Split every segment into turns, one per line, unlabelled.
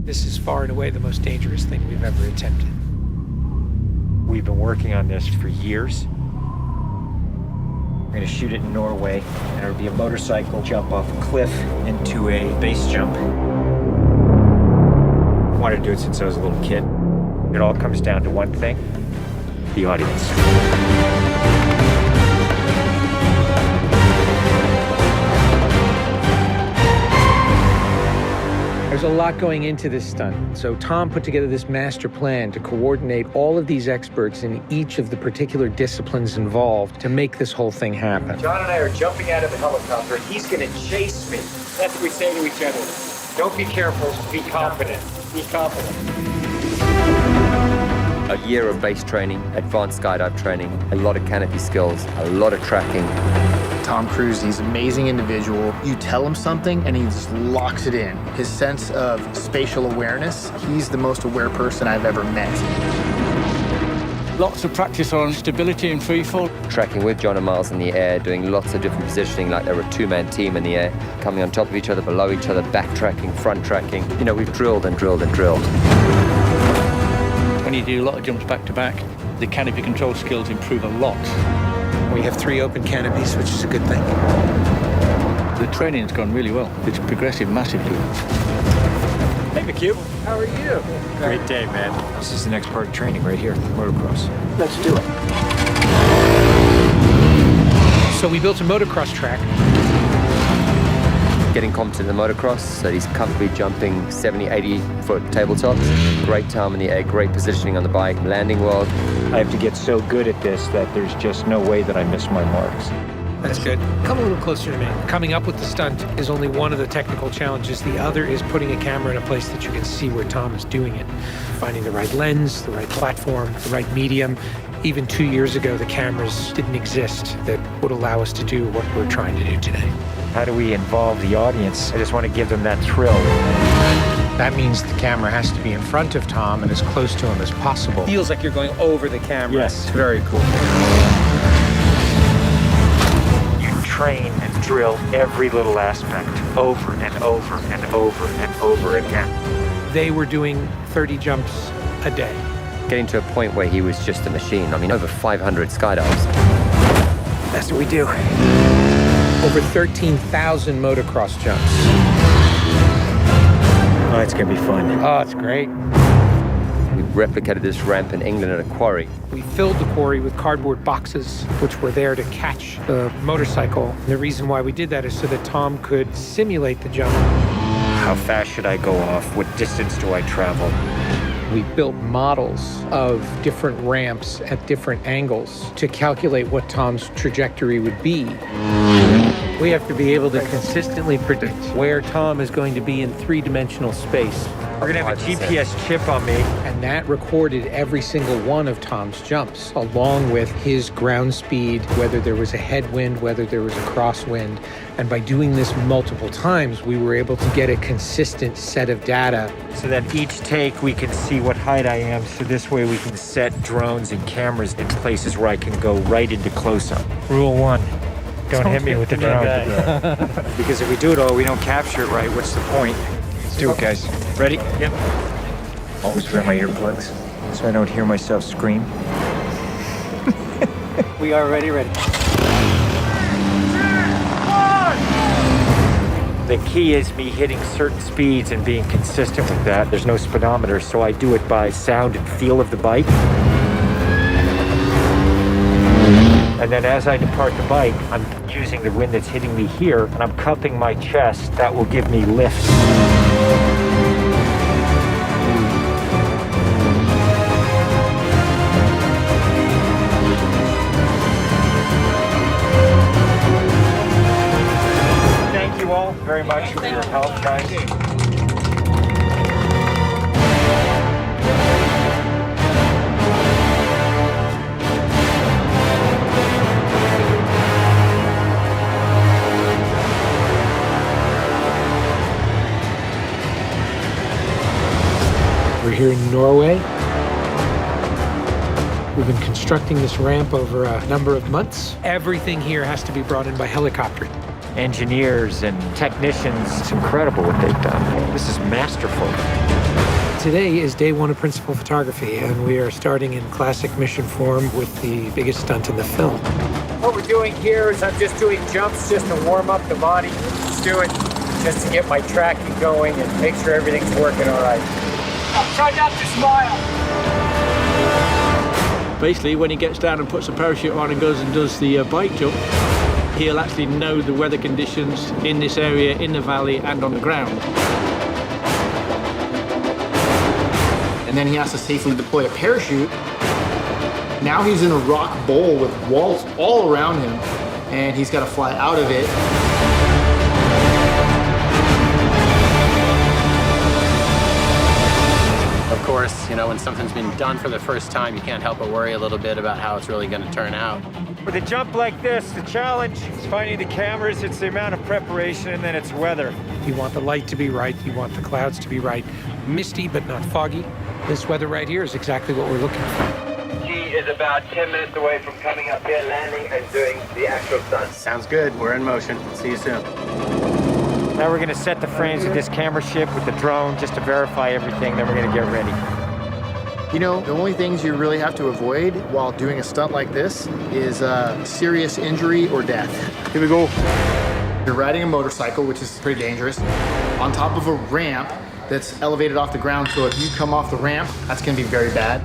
This is far and away the most dangerous thing we've ever attempted.
We've been working on this for years. We're gonna shoot it in Norway, and it'll be a motorcycle jump off a cliff into a base jump. I wanted to do it since I was a little kid. It all comes down to one thing: the audience.
There's a lot going into this stunt, so Tom put together this master plan to coordinate all of these experts in each of the particular disciplines involved to make this whole thing happen.
John and I are jumping out of the helicopter. He's gonna chase me. That's what we say to each other. Don't be careful, be confident. Be confident.
A year of base training, advanced skydive training, a lot of canopy skills, a lot of tracking.
Tom Cruise, he's an amazing individual. You tell him something and he just locks it in. His sense of spatial awareness, he's the most aware person I've ever met.
Lots of practice on stability and freefall.
Tracking with John and Miles in the air, doing lots of different positioning like they were a two-man team in the air, coming on top of each other, below each other, backtracking, front tracking. You know, we've drilled and drilled and drilled.
When you do a lot of jumps back to back, the canopy control skills improve a lot.
We have 3 open canopies, which is a good thing.
The training's gone really well. It's progressive massively.
Hey, McHugh. How are you? Great day, man. This is the next part of training right here, motocross.
Let's do it.
So we built a motocross track.
Getting competent in the motocross, so he's comfortably jumping 70, 80-foot tabletops. Great time in the air, great positioning on the bike, landing well.
I have to get so good at this that there's just no way that I miss my marks.
That's good. Come a little closer to me. Coming up with the stunt is only one of the technical challenges. The other is putting a camera in a place that you can see where Tom is doing it. Finding the right lens, the right platform, the right medium. Even 2 years ago, the cameras didn't exist that would allow us to do what we're trying to do today.
How do we involve the audience? I just want to give them that thrill.
That means the camera has to be in front of Tom and as close to him as possible. Feels like you're going over the camera.
Yes, very cool. You train and drill every little aspect over and over and over and over again.
They were doing 30 jumps a day.
Getting to a point where he was just a machine. I mean, over 500 skydives.
That's what we do. Over 13,000 motocross jumps.
Oh, it's gonna be fun.
Oh, it's great.
We replicated this ramp in England at a quarry.
We filled the quarry with cardboard boxes, which were there to catch the motorcycle. And the reason why we did that is so that Tom could simulate the jump.
How fast should I go off? What distance do I travel?
We built models of different ramps at different angles to calculate what Tom's trajectory would be. We have to be able to consistently predict where Tom is going to be in 3-dimensional space.
We're gonna have a GPS chip on me.
And that recorded every single one of Tom's jumps, along with his ground speed, whether there was a headwind, whether there was a crosswind. And by doing this multiple times, we were able to get a consistent set of data.
So that each take we can see what height I am, so this way we can set drones and cameras in places where I can go right into close-up. Rule 1, don't hit me with the drone. Because if we do it all, we don't capture it right, what's the point? Let's do it, guys. Ready? Yep. Always wear my earplugs so I don't hear myself scream.
We are ready.
The key is me hitting certain speeds and being consistent with that. There's no speedometer, so I do it by sound and feel of the bike. And then as I depart the bike, I'm using the wind that's hitting me here, and I'm cupping my chest. That will give me lift. Thank you all very much for your help, guys.
We're here in Norway. We've been constructing this ramp over a number of months. Everything here has to be brought in by helicopter.
engineers and technicians. It's incredible what they've done. This is masterful.
Today is day one of principal photography, and we are starting in classic mission form with the biggest stunt in the film.
What we're doing here is I'm just doing jumps just to warm up the body. Just do it just to get my tracking going and make sure everything's working all right. Try not to smile.
Basically, when he gets down and puts a parachute on and goes and does the bike jump, he'll actually know the weather conditions in this area, in the valley, and on the ground.
And then he has to safely deploy a parachute. Now he's in a rock bowl with walls all around him, and he's got to fly out of it.
Of course, you know, when something's been done for the first time, you can't help but worry a little bit about how it's really going to turn out.
With a jump like this, the challenge is finding the cameras, it's the amount of preparation, and then it's weather.
You want the light to be right, you want the clouds to be right. Misty, but not foggy. This weather right here is exactly what we're looking for.
He is about 10 minutes away from coming up here, landing, and doing the actual stunt.
Sounds good. We're in motion. See you soon.
Now we're gonna set the frames of this camera ship with the drone just to verify everything, then we're gonna get ready.
You know, the only things you really have to avoid while doing a stunt like this is serious injury or death. Here we go. You're riding a motorcycle, which is pretty dangerous, on top of a ramp that's elevated off the ground, so if you come off the ramp, that's gonna be very bad.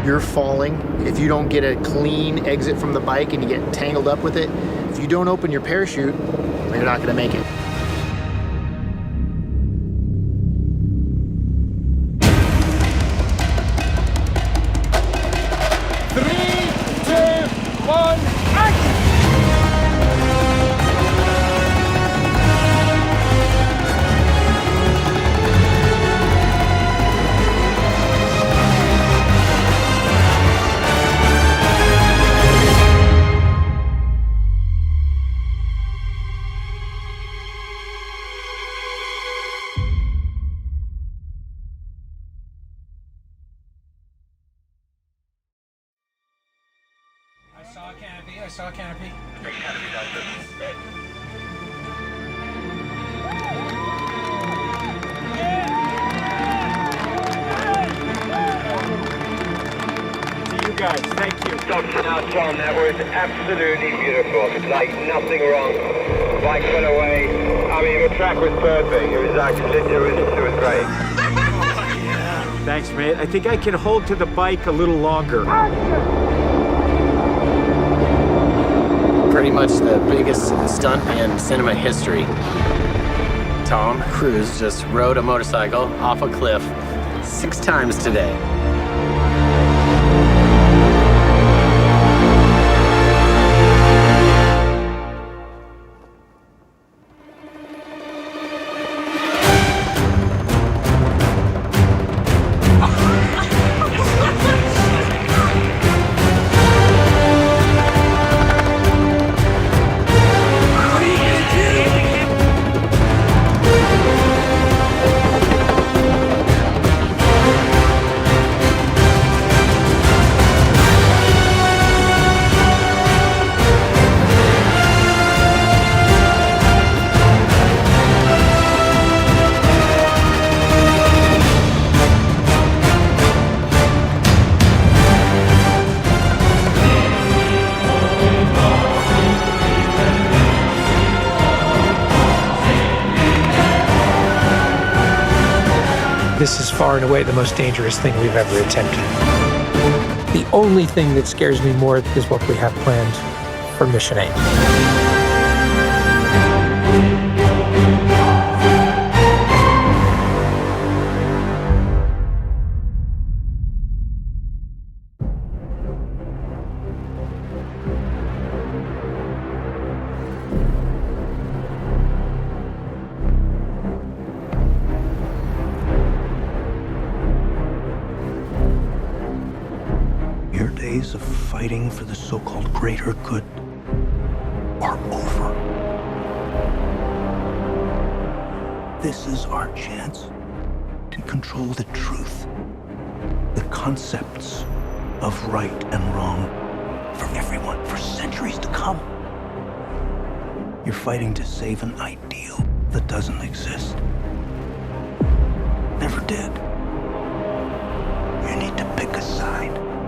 You're falling. If you don't get a clean exit from the bike and you get tangled up with it, if you don't open your parachute, you're not gonna make it.
I saw a canopy.
To you guys, thank you.
Dr. Now, Tom, that was absolutely beautiful. Like nothing wrong. Bike went away. I mean, the track was perfect. It was actually, it was great.
Thanks, mate. I think I can hold to the bike a little longer.
Pretty much the biggest stunt in cinema history. Tom Cruise just rode a motorcycle off a cliff 6 times today.
This is far and away the most dangerous thing we've ever attempted. The only thing that scares me more is what we have planned for Mission 8.
Your days of fighting for the so-called greater good are over. This is our chance to control the truth, the concepts of right and wrong for everyone, for centuries to come. You're fighting to save an ideal that doesn't exist. Never did. You need to pick a side.